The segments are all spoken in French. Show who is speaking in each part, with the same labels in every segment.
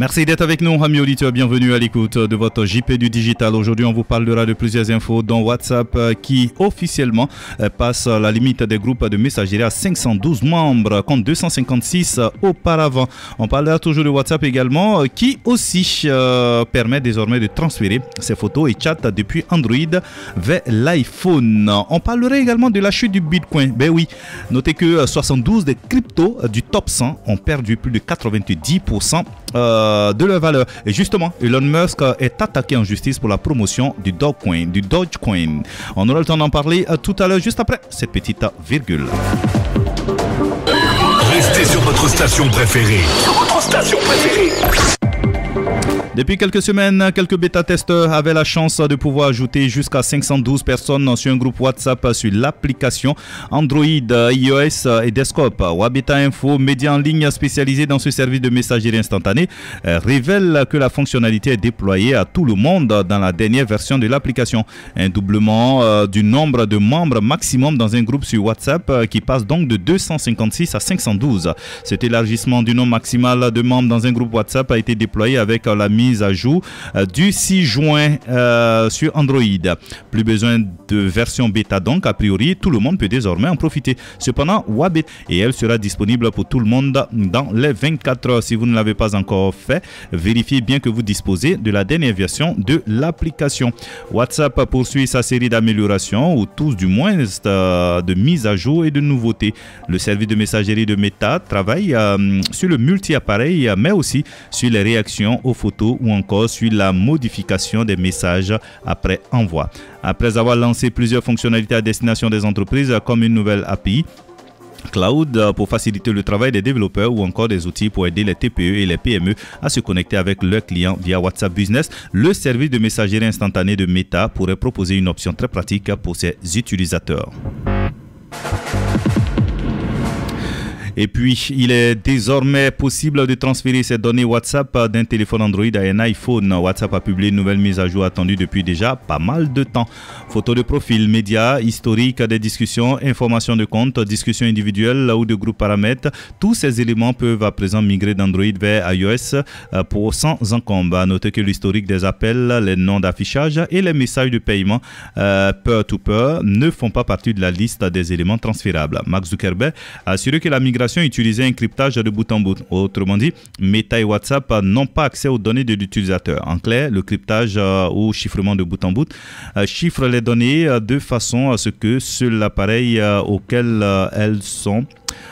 Speaker 1: Merci d'être avec nous, amis auditeurs. Bienvenue à l'écoute de votre JP du digital. Aujourd'hui, on vous parlera de plusieurs infos, dont WhatsApp qui officiellement passe la limite des groupes de messagerie à 512 membres, contre 256 auparavant. On parlera toujours de WhatsApp également, qui aussi permet désormais de transférer ses photos et chats depuis Android vers l'iPhone. On parlera également de la chute du Bitcoin. Ben oui, notez que 72 des cryptos du top 100 ont perdu plus de 90% de leur valeur. Et justement, Elon Musk est attaqué en justice pour la promotion du Dogecoin. On aura le temps d'en parler tout à l'heure, juste après cette petite virgule.
Speaker 2: Restez sur votre station préférée.
Speaker 1: Depuis quelques semaines, quelques bêta-testeurs avaient la chance de pouvoir ajouter jusqu'à 512 personnes sur un groupe WhatsApp sur l'application Android, iOS et desktop. Wabeta Info, média en ligne spécialisé dans ce service de messagerie instantanée, révèle que la fonctionnalité est déployée à tout le monde dans la dernière version de l'application. Un doublement du nombre de membres maximum dans un groupe sur WhatsApp qui passe donc de 256 à 512. Cet élargissement du nombre maximal de membres dans un groupe WhatsApp a été déployé avec la mise à jour du 6 juin sur Android. Plus besoin de version bêta donc, a priori, tout le monde peut désormais en profiter. Cependant, Wabeta, et elle sera disponible pour tout le monde dans les 24 heures. Si vous ne l'avez pas encore fait, vérifiez bien que vous disposez de la dernière version de l'application. WhatsApp poursuit sa série d'améliorations, ou tous du moins de mise à jour et de nouveautés. Le service de messagerie de Meta travaille sur le multi-appareil, mais aussi sur les réactions aux photos ou encore sur la modification des messages après envoi. Après avoir lancé plusieurs fonctionnalités à destination des entreprises comme une nouvelle API Cloud pour faciliter le travail des développeurs ou encore des outils pour aider les TPE et les PME à se connecter avec leurs clients via WhatsApp Business, le service de messagerie instantanée de Meta pourrait proposer une option très pratique pour ses utilisateurs. Et puis, il est désormais possible de transférer ces données WhatsApp d'un téléphone Android à un iPhone. WhatsApp a publié une nouvelle mise à jour attendue depuis déjà pas mal de temps. Photos de profil, médias, historique des discussions, informations de compte, discussions individuelles ou de groupes paramètres. Tous ces éléments peuvent à présent migrer d'Android vers iOS sans encombre. À noter que l'historique des appels, les noms d'affichage et les messages de paiement peer-to-peer ne font pas partie de la liste des éléments transférables. Mark Zuckerberg a assuré que la migration utilisait un cryptage de bout en bout. Autrement dit, Meta et WhatsApp n'ont pas accès aux données de l'utilisateur. En clair, le cryptage ou chiffrement de bout en bout chiffre les données de façon à ce que seul l'appareil auquel elles sont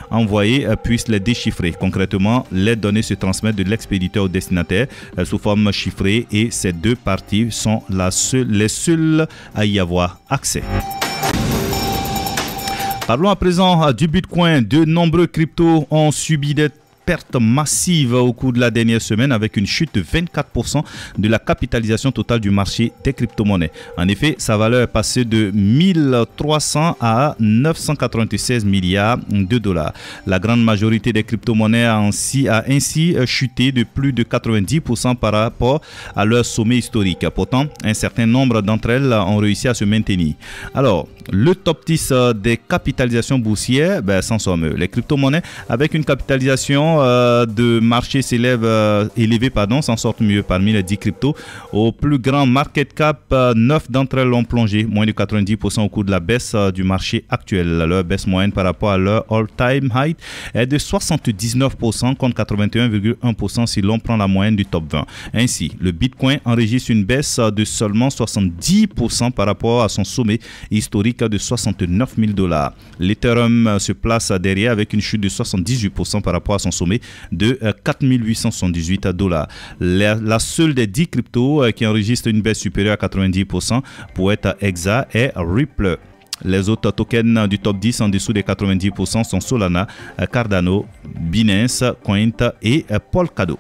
Speaker 1: envoyées puisse les déchiffrer. Concrètement, les données se transmettent de l'expéditeur au destinataire sous forme chiffrée et ces deux parties sont les seules à y avoir accès. Parlons à présent du Bitcoin. De nombreux cryptos ont subi des pertes massives au cours de la dernière semaine avec une chute de 24% de la capitalisation totale du marché des crypto-monnaies. En effet, sa valeur est passée de 1300 à 996 milliards de dollars. La grande majorité des crypto-monnaies a ainsi chuté de plus de 90% par rapport à leur sommet historique. Pourtant, un certain nombre d'entre elles ont réussi à se maintenir. Alors, le top 10 des capitalisations boursières s'en somme. Les crypto-monnaies avec une capitalisation de marché élevée s'en sortent mieux. Parmi les 10 cryptos au plus grand market cap, 9 d'entre elles ont plongé moins de 90% au cours de la baisse du marché actuel. Leur baisse moyenne par rapport à leur all-time high est de 79% contre 81,1% si l'on prend la moyenne du top 20. Ainsi, le Bitcoin enregistre une baisse de seulement 70% par rapport à son sommet historique de 69 000 $. L'Ethereum se place derrière avec une chute de 78% par rapport à son sommet de 4 878 $. La seule des 10 cryptos qui enregistre une baisse supérieure à 90% pour être exact est Ripple. Les autres tokens du top 10 en dessous des 90% sont Solana, Cardano, Binance, Coin et Polkadot.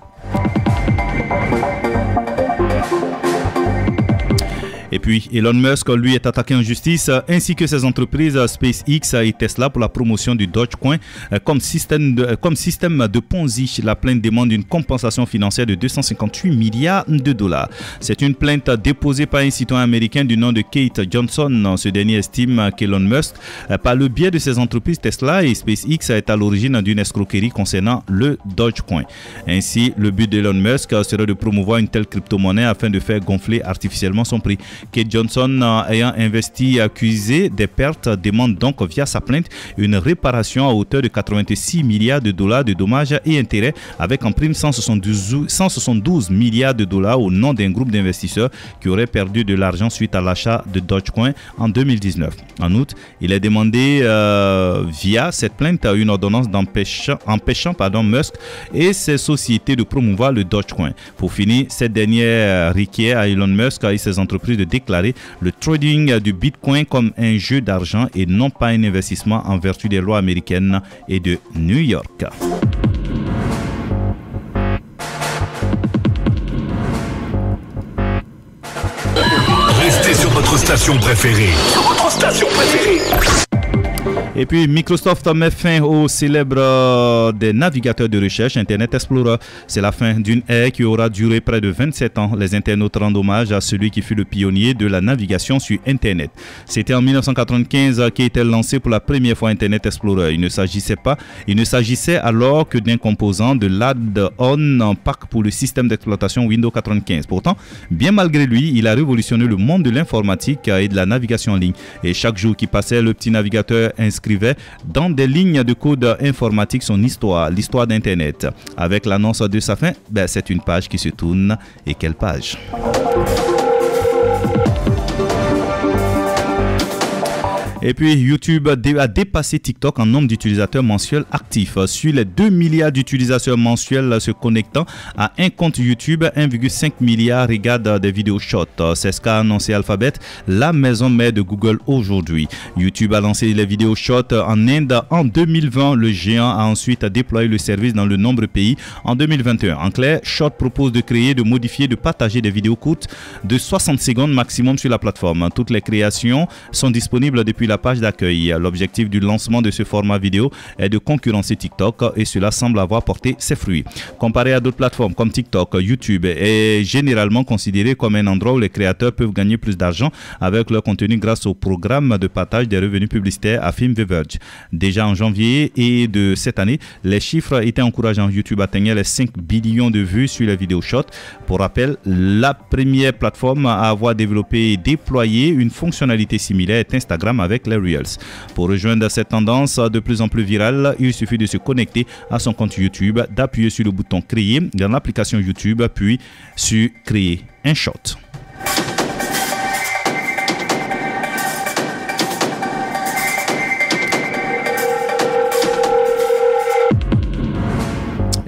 Speaker 1: Et puis Elon Musk, lui, est attaqué en justice, ainsi que ses entreprises SpaceX et Tesla pour la promotion du Dogecoin comme système de Ponzi. La plainte demande une compensation financière de 258 milliards de dollars. C'est une plainte déposée par un citoyen américain du nom de Kate Johnson. Ce dernier estime qu'Elon Musk, par le biais de ses entreprises Tesla et SpaceX, est à l'origine d'une escroquerie concernant le Dogecoin. Ainsi, le but d'Elon Musk serait de promouvoir une telle crypto-monnaie afin de faire gonfler artificiellement son prix. Kate Johnson, ayant investi et accusé des pertes, demande donc via sa plainte une réparation à hauteur de 86 milliards de dollars de dommages et intérêts, avec en prime 172 milliards de dollars au nom d'un groupe d'investisseurs qui auraient perdu de l'argent suite à l'achat de Dogecoin en 2019. En outre, il est demandé via cette plainte une ordonnance empêchant Musk et ses sociétés de promouvoir le Dogecoin. Pour finir, cette dernière requiert à Elon Musk et ses entreprises de déclarer le trading du Bitcoin comme un jeu d'argent et non pas un investissement en vertu des lois américaines et de New York.
Speaker 2: Restez sur votre station préférée. Sur votre station préférée.
Speaker 1: Et puis Microsoft met fin au célèbre des navigateurs de recherche Internet Explorer. C'est la fin d'une ère qui aura duré près de 27 ans. Les internautes rendent hommage à celui qui fut le pionnier de la navigation sur Internet. C'était en 1995 qu'était lancé pour la première fois Internet Explorer. Il ne s'agissait alors que d'un composant de l'add-on pack pour le système d'exploitation Windows 95. Pourtant, bien malgré lui, il a révolutionné le monde de l'informatique et de la navigation en ligne. Et chaque jour qui passait, le petit navigateur inscrivait dans des lignes de code informatique son histoire, l'histoire d'Internet. Avec l'annonce de sa fin, c'est une page qui se tourne. Et quelle page! Et puis YouTube a dépassé TikTok en nombre d'utilisateurs mensuels actifs. Sur les 2 milliards d'utilisateurs mensuels se connectant à un compte YouTube, 1,5 milliard regardent des vidéos shorts. C'est ce qu'a annoncé Alphabet, la maison mère de Google aujourd'hui. YouTube a lancé les vidéos shorts en Inde en 2020. Le géant a ensuite déployé le service dans de nombreux pays en 2021. En clair, Short propose de créer, de modifier, de partager des vidéos courtes de 60 secondes maximum sur la plateforme. Toutes les créations sont disponibles depuis la page d'accueil. L'objectif du lancement de ce format vidéo est de concurrencer TikTok et cela semble avoir porté ses fruits. Comparé à d'autres plateformes comme TikTok, YouTube est généralement considéré comme un endroit où les créateurs peuvent gagner plus d'argent avec leur contenu grâce au programme de partage des revenus publicitaires, affirme The Verge. Déjà en janvier et de cette année, les chiffres étaient encourageants. YouTube atteignait les 5 billions de vues sur les vidéos shorts. Pour rappel, la première plateforme à avoir développé et déployé une fonctionnalité similaire est Instagram avec les Reels. Pour rejoindre cette tendance de plus en plus virale, il suffit de se connecter à son compte YouTube, d'appuyer sur le bouton Créer dans l'application YouTube, puis sur Créer un short.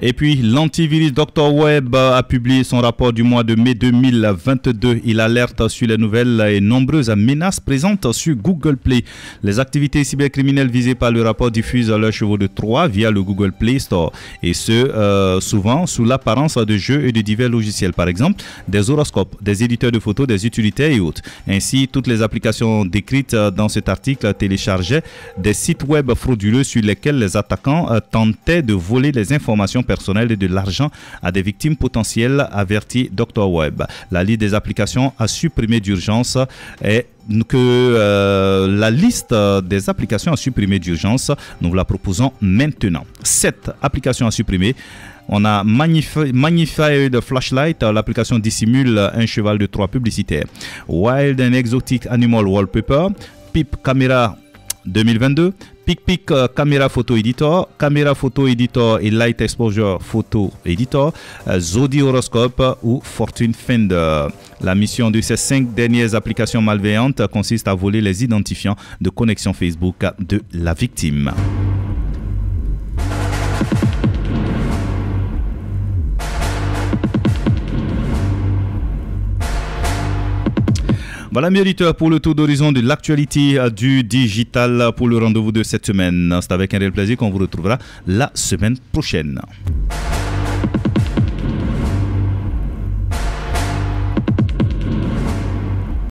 Speaker 1: Et puis, l'antivirus Dr Web a publié son rapport du mois de mai 2022. Il alerte sur les nouvelles et nombreuses menaces présentes sur Google Play. Les activités cybercriminelles visées par le rapport diffusent leurs chevaux de Troie via le Google Play Store. Et ce, souvent sous l'apparence de jeux et de divers logiciels. Par exemple, des horoscopes, des éditeurs de photos, des utilitaires et autres. Ainsi, toutes les applications décrites dans cet article téléchargeaient des sites web frauduleux sur lesquels les attaquants tentaient de voler les informations personnelles et de l'argent à des victimes potentielles, avertit Dr Web. La liste des applications à supprimer d'urgence est la liste des applications à supprimer d'urgence, nous vous la proposons maintenant. 7 applications à supprimer. On a Magnified Flashlight, l'application dissimule un cheval de Troie publicitaire. Wild and Exotic Animal Wallpaper, Pip Camera 2022, PicPic Camera Photo Editor et Light Exposure Photo Editor, Zodi Horoscope ou Fortune Finder. La mission de ces 5 dernières applications malveillantes consiste à voler les identifiants de connexion Facebook de la victime. Voilà mes auditeurs pour le tour d'horizon de l'actualité du digital pour le rendez-vous de cette semaine. C'est avec un réel plaisir qu'on vous retrouvera la semaine prochaine.